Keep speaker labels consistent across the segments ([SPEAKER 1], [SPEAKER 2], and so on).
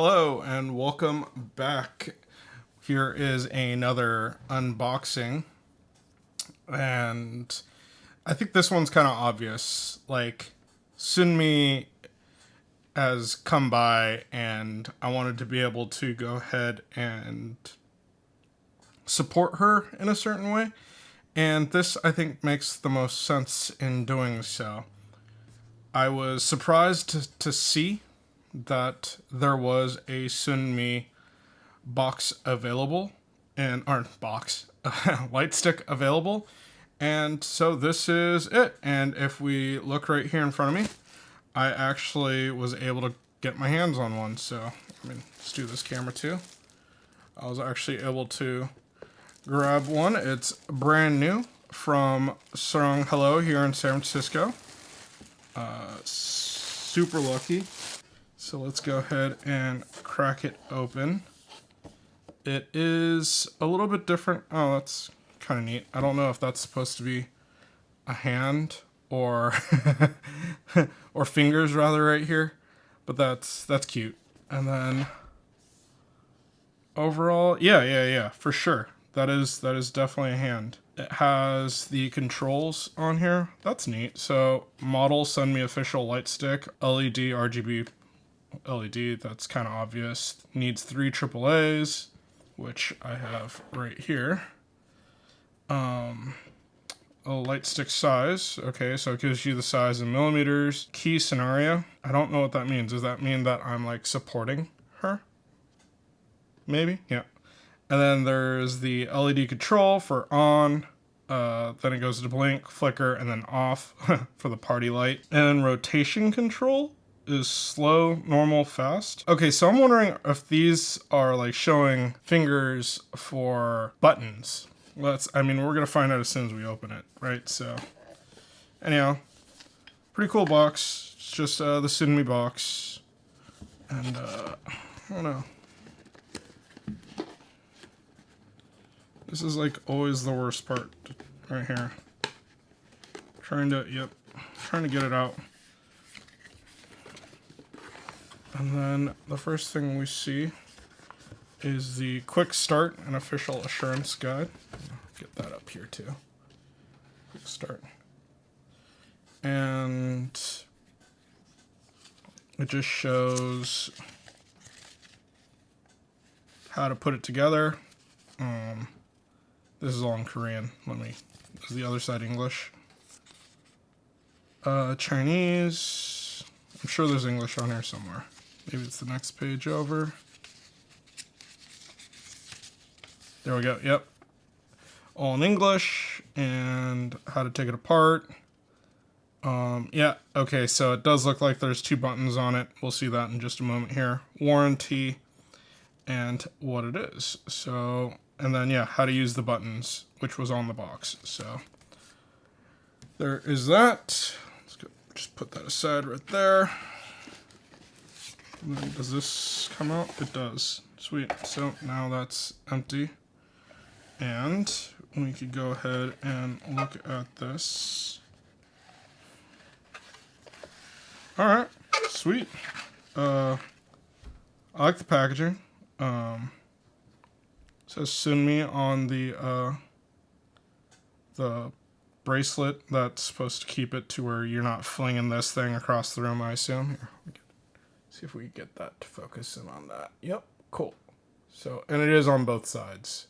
[SPEAKER 1] Hello and welcome back. Here is another unboxing, and I think this one's kind of obvious. Like, SUNMI has come by, and I wanted to be able to go ahead and support her in a certain way, and this, I think, makes the most sense in doing so. I was surprised to see that there was a SUNMI box available, and Lightstick available, and so this is it. And if we look right here in front of me, I actually was able to get my hands on one. So let's do this camera too. I was actually able to grab one. It's brand new from Song Hello here in San Francisco. Super lucky. So let's go ahead and crack it open. It is a little bit different. Oh, that's kind of neat. I don't know if that's supposed to be a hand or or fingers rather right here, but that's cute. And then overall, yeah, for sure. That is definitely a hand. It has the controls on here. That's neat. So model SUNMI official Lightstick, LED, RGB LED, that's kind of obvious. Needs 3 AAAs, which I have right here. A Lightstick size. Okay, so it gives you the size in millimeters. Key scenario. I don't know what that means. Does that mean that I'm like supporting her? Maybe? Yeah. And then there's the LED control for on. Then it goes to blink, flicker, and then off for the party light. And rotation control is slow, normal, fast. Okay, so I'm wondering if these are like showing fingers for buttons. We're gonna find out as soon as we open it, right? So, anyhow, pretty cool box. It's just the SUNMI box, and I don't know. This is like always the worst part, right here. Trying to get it out. And then the first thing we see is the quick start and official assurance guide. Get that up here too. Quick start. And it just shows how to put it together. This is all in Korean. Is the other side English? Chinese. I'm sure there's English on here somewhere. Maybe it's the next page over. There we go. Yep. All in English, and how to take it apart. Yeah. Okay, so it does look like there's 2 buttons on it. We'll see that in just a moment here. Warranty and what it is. So, and then yeah, how to use the buttons, which was on the box. So there is that. Let's go, just put that aside right there. And then does this come out? It does. Sweet. So now that's empty. And we could go ahead and look at this. Alright. Sweet. I like the packaging. It says SUNMI on the bracelet that's supposed to keep it to where you're not flinging this thing across the room, I assume. Here, see if we can get that to focus in on that. Yep, cool. So, and it is on both sides.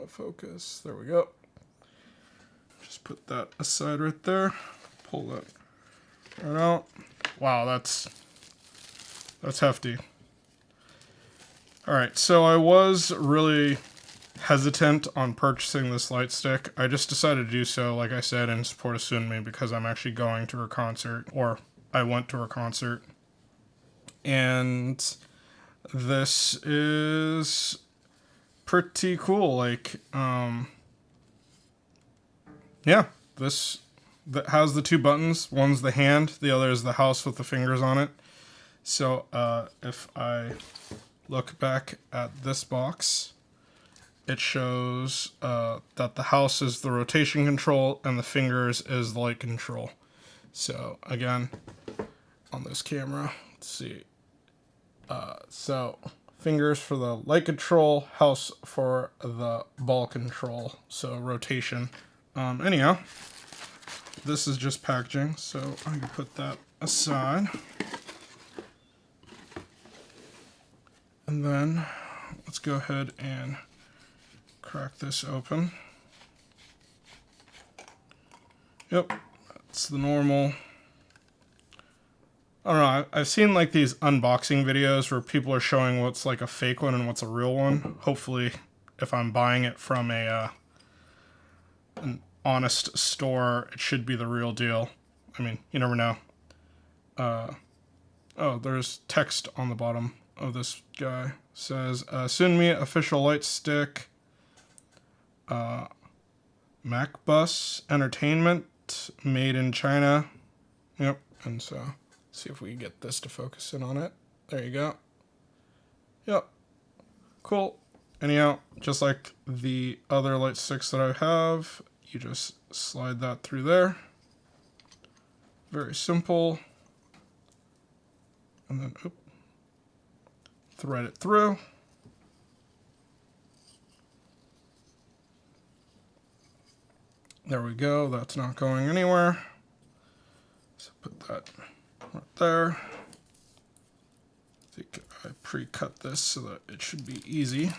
[SPEAKER 1] Focus, there we go. Just put that aside right there. Pull that right out. Wow, that's hefty. Alright, so I was really hesitant on purchasing this Lightstick. I just decided to do so, like I said, in support of SUNMI because I'm actually going to her concert, or I went to her concert. And this is pretty cool. Like, yeah, this that has the 2 buttons. One's the hand, the other is the house with the fingers on it. So if I look back at this box, it shows that the house is the rotation control and the fingers is the light control. So again, on this camera, let's see. So fingers for the light control, house for the ball control, so rotation. Anyhow, this is just packaging, so I can put that aside. And then let's go ahead and crack this open. Yep, that's the normal. I don't know, I've seen like these unboxing videos where people are showing what's like a fake one and what's a real one. Hopefully, if I'm buying it from an honest store, it should be the real deal. I mean, you never know. Oh, there's text on the bottom of this guy. It says, SUNMI official light stick, MacBus Entertainment, made in China. Yep, and so... see if we can get this to focus in on it. There you go. Yep. Cool. Anyhow, just like the other light sticks that I have, you just slide that through there. Very simple. And then, thread it through. There we go. That's not going anywhere. So put that right there. I think I pre-cut this so that it should be easy.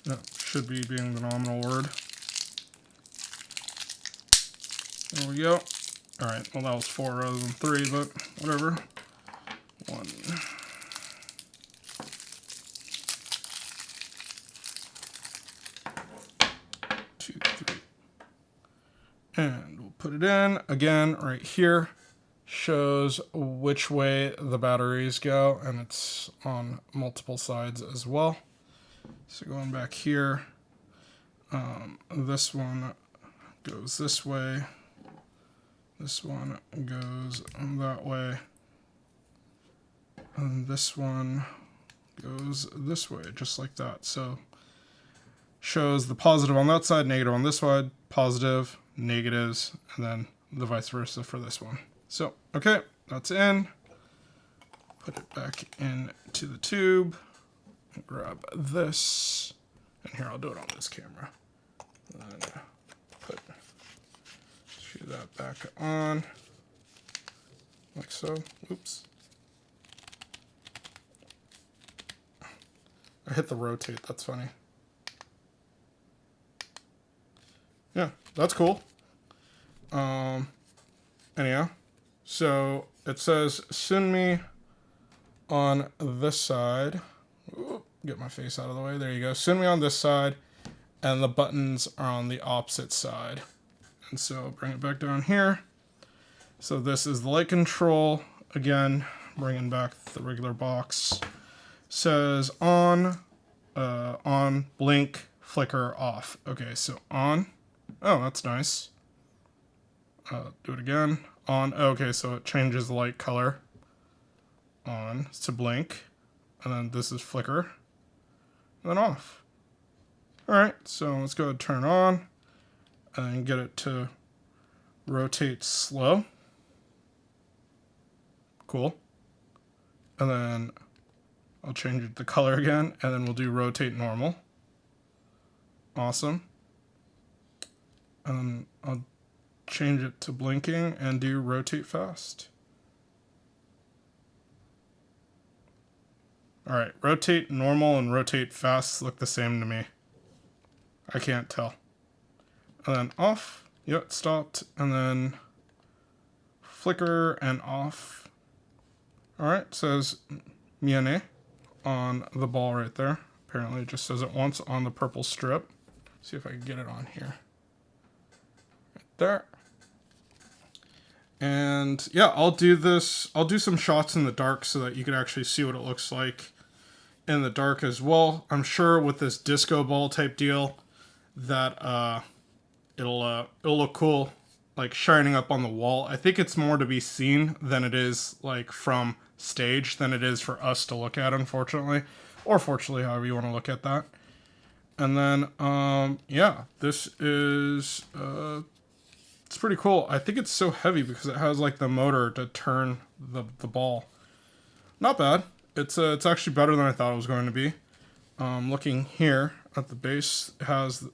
[SPEAKER 1] No, should be being the nominal word. There we go. Alright, well that was 4 rather than 3, but whatever. 1. 2, 3. And we'll put it in. Again, right here. Shows which way the batteries go, and it's on multiple sides as well. So going back here, this one goes this way, this one goes that way, and this one goes this way, just like that. So shows the positive on that side, negative on this side, positive, negatives, and then the vice versa for this one. So, okay, that's in. Put it back into the tube. Grab this. And here, I'll do it on this camera. And shoot that back on. Like so. Oops. I hit the rotate, that's funny. Yeah, that's cool. Anyhow. So it says SUNMI on this side. Ooh, get my face out of the way. There you go. SUNMI on this side, and the buttons are on the opposite side. And so bring it back down here. So this is the light control. Again, bringing back the regular box. Says on, blink, flicker, off. Okay, so on. Oh, that's nice. Do it again. On. Okay, so it changes the light color. On to blink. And then this is flicker. And then off. Alright, so let's go ahead and turn it on. And get it to rotate slow. Cool. And then I'll change it the color again. And then we'll do rotate normal. Awesome. And then I'll change it to blinking and do rotate fast. Alright, rotate normal and rotate fast look the same to me. I can't tell. And then off. Yep, it stopped. And then flicker and off. Alright, says Miane on the ball right there. Apparently it just says it once on the purple strip. See if I can get it on here. Right there. And yeah, I'll do this. I'll do some shots in the dark so that you can actually see what it looks like in the dark as well. I'm sure with this disco ball type deal that it'll look cool, like shining up on the wall. I think it's more to be seen than it is like from stage than it is for us to look at, unfortunately, or fortunately, however you want to look at that. And then yeah, this is it's pretty cool. I think it's so heavy because it has like the motor to turn the ball. Not bad. It's actually better than I thought it was going to be. Looking here at the base, it has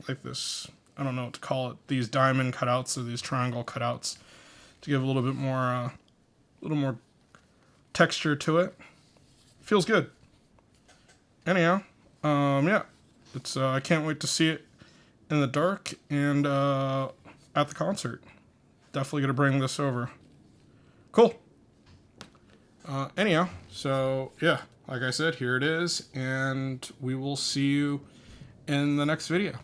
[SPEAKER 1] like this, I don't know what to call it, these diamond cutouts or these triangle cutouts to give a little bit more, texture to it. Feels good. Anyhow, yeah, it's I can't wait to see it in the dark and at the concert. Definitely gonna bring this over. Cool. Anyhow, so yeah, like I said, here it is, and we will see you in the next video.